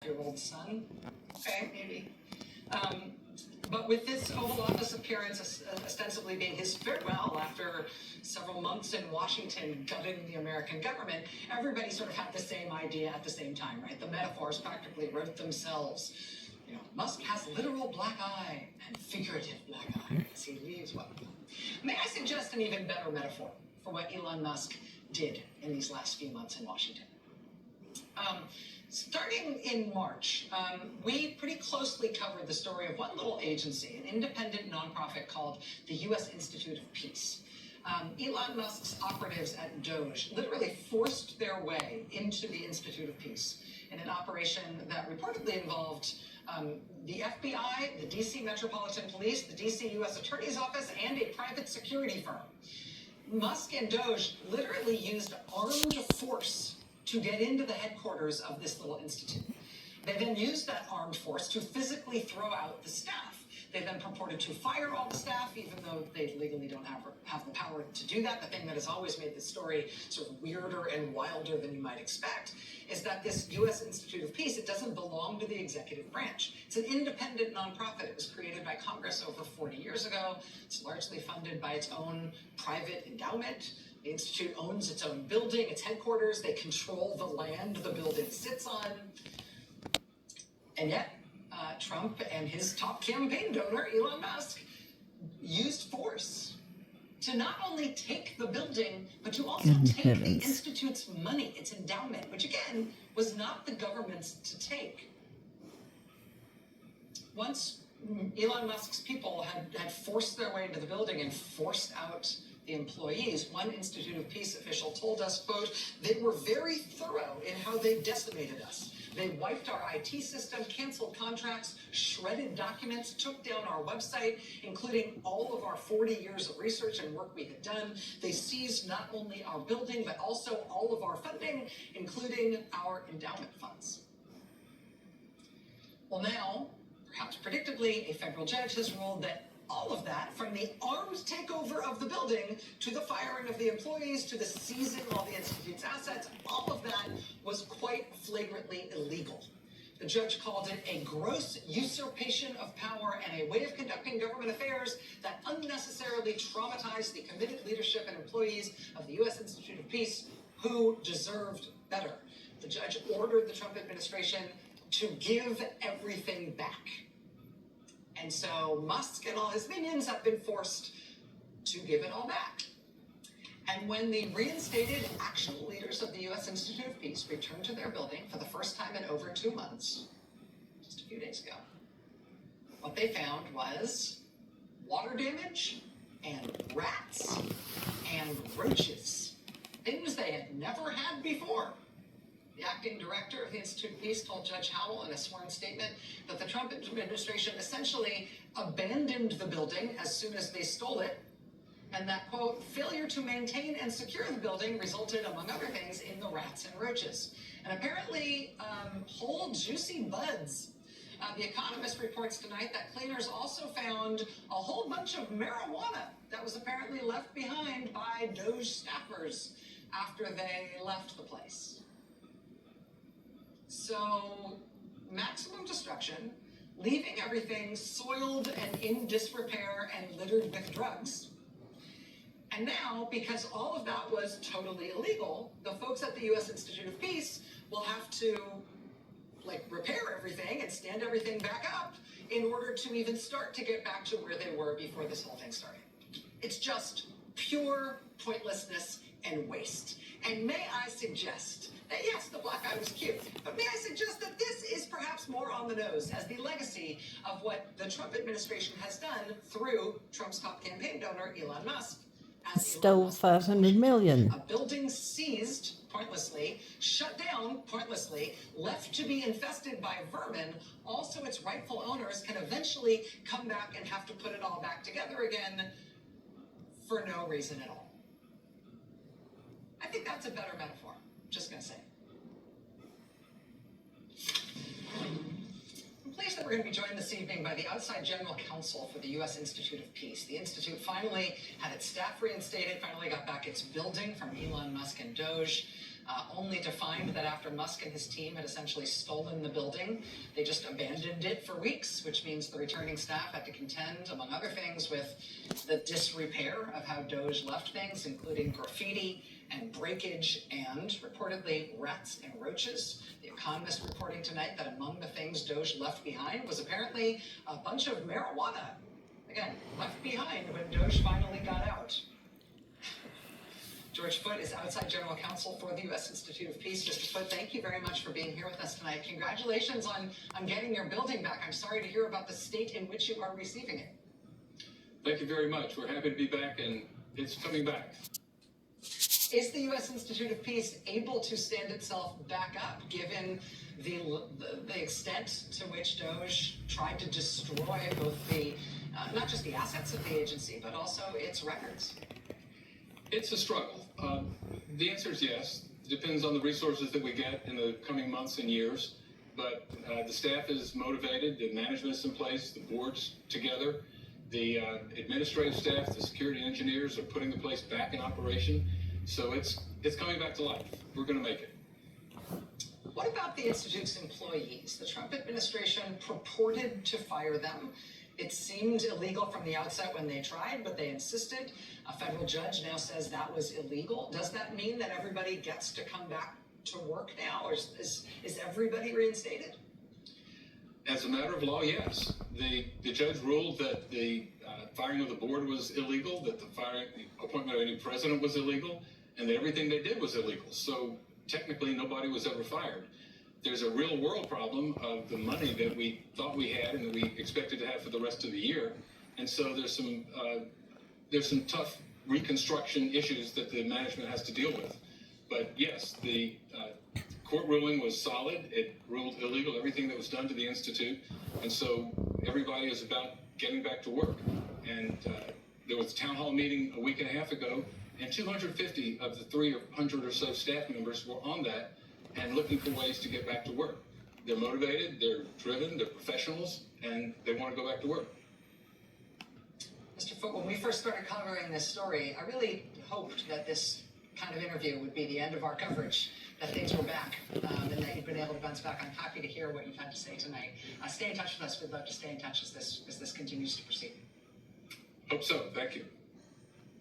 12-year-old son. Okay, maybe. But with this Oval Office appearance ostensibly being his farewell after several months in Washington gutting the American government, everybody sort of had the same idea at the same time, right? The metaphors practically wrote themselves. You know, Musk has literal black eye and figurative black eye as he leaves. Well, may I suggest an even better metaphor for what Elon Musk did in these last few months in Washington? Starting in March, we pretty closely covered the story of one little agency, an independent nonprofit called the U.S. Institute of Peace. Elon Musk's operatives at DOGE literally forced their way into the Institute of Peace in an operation that reportedly involved the FBI, the D.C. Metropolitan Police, the D.C. U.S. Attorney's Office, and a private security firm. Musk and DOGE literally used armed force to get into the headquarters of this little institute. They then used that armed force to physically throw out the staff. They then purported to fire all the staff, even though they legally don't have the power to do that. The thing that has always made this story sort of weirder and wilder than you might expect is that this U.S. Institute of Peace, it doesn't belong to the executive branch. It's an independent nonprofit. It was created by Congress over 40 years ago. It's largely funded by its own private endowment. The Institute owns its own building, its headquarters. They control the land the building sits on. And yet, Trump and his top campaign donor, Elon Musk, used force to not only take the building, but to also take the Institute's money, its endowment, which again, was not the government's to take. Once Elon Musk's people had forced their way into the building and forced out the employees, one Institute of Peace official told us, quote, "They were very thorough in how they decimated us. They wiped our IT system, canceled contracts, shredded documents, took down our website, including all of our 40 years of research and work we had done. They seized not only our building, but also all of our funding, including our endowment funds." Well, now, perhaps predictably, a federal judge has ruled that all of that, from the armed takeover of the building to the firing of the employees to the seizing all the Institute's assets, all of that was quite flagrantly illegal. The judge called it a gross usurpation of power and a way of conducting government affairs that unnecessarily traumatized the committed leadership and employees of the U.S. Institute of Peace, who deserved better. The judge ordered the Trump administration to give everything back. And so Musk and all his minions have been forced to give it all back. And when the reinstated actual leaders of the U.S. Institute of Peace returned to their building for the first time in over 2 months, just a few days ago, what they found was water damage and rats and roaches, things they had never had before. The acting director of the Institute of Peace told Judge Howell in a sworn statement that the Trump administration essentially abandoned the building as soon as they stole it, and that, quote, failure to maintain and secure the building resulted, among other things, in the rats and roaches. And apparently, whole juicy buds. The Economist reports tonight that cleaners also found a whole bunch of marijuana that was apparently left behind by DOGE staffers after they left the place. So, maximum destruction, leaving everything soiled and in disrepair and littered with drugs. And now, because all of that was totally illegal, the folks at the U.S. Institute of Peace will have to, repair everything and stand everything back up in order to even start to get back to where they were before this whole thing started. It's just pure pointlessness and waste. And may I suggest that, yes, the black eye was cute, but may I suggest that this is perhaps more on the nose as the legacy of what the Trump administration has done through Trump's top campaign donor, Elon Musk. Stole 500 million. A building seized pointlessly, shut down pointlessly, left to be infested by vermin, also its rightful owners can eventually come back and have to put it all back together again for no reason at all. I think that's a better metaphor. Just gonna say. I'm pleased that we're going to be joined this evening by the outside general counsel for the U.S. Institute of Peace. The Institute finally had its staff reinstated, finally got back its building from Elon Musk and DOGE. only to find that after Musk and his team had essentially stolen the building, they just abandoned it for weeks, which means the returning staff had to contend, among other things, with the disrepair of how DOGE left things, including graffiti and breakage and, reportedly, rats and roaches. The Economist reporting tonight that among the things DOGE left behind was apparently a bunch of marijuana. Again, left behind when DOGE finally got out. George Foote is outside general counsel for the U.S. Institute of Peace. Mr. Foote, thank you very much for being here with us tonight. Congratulations on getting your building back. I'm sorry to hear about the state in which you are receiving it. Thank you very much. We're happy to be back, and it's coming back. Is the U.S. Institute of Peace able to stand itself back up, given the extent to which DOGE tried to destroy both the, not just the assets of the agency, but also its records? It's a struggle. The answer is yes. It depends on the resources that we get in the coming months and years. But the staff is motivated, the management is in place, the board's together, the administrative staff, the security engineers are putting the place back in operation. So it's coming back to life. We're going to make it. What about the Institute's employees? The Trump administration purported to fire them. It seemed illegal from the outset when they tried, but they insisted. A federal judge now says that was illegal. Does that mean that everybody gets to come back to work now, or is everybody reinstated? As a matter of law, yes. The judge ruled that the firing of the board was illegal, that the appointment of a new president was illegal, and that everything they did was illegal. So technically, nobody was ever fired. There's a real world problem of the money that we thought we had and that we expected to have for the rest of the year. And so there's some tough reconstruction issues that the management has to deal with. But yes, the court ruling was solid. It ruled illegal everything that was done to the Institute. And so everybody is about getting back to work. And there was a town hall meeting a week and a half ago, and 250 of the 300 or so staff members were on that and looking for ways to get back to work. They're motivated, they're driven, they're professionals, and they want to go back to work. Mr. Foote, when we first started covering this story, I really hoped that this kind of interview would be the end of our coverage, that things were back, and that you've been able to bounce back. I'm happy to hear what you've had to say tonight. Stay in touch with us. We'd love to stay in touch as this continues to proceed. Hope so. Thank you.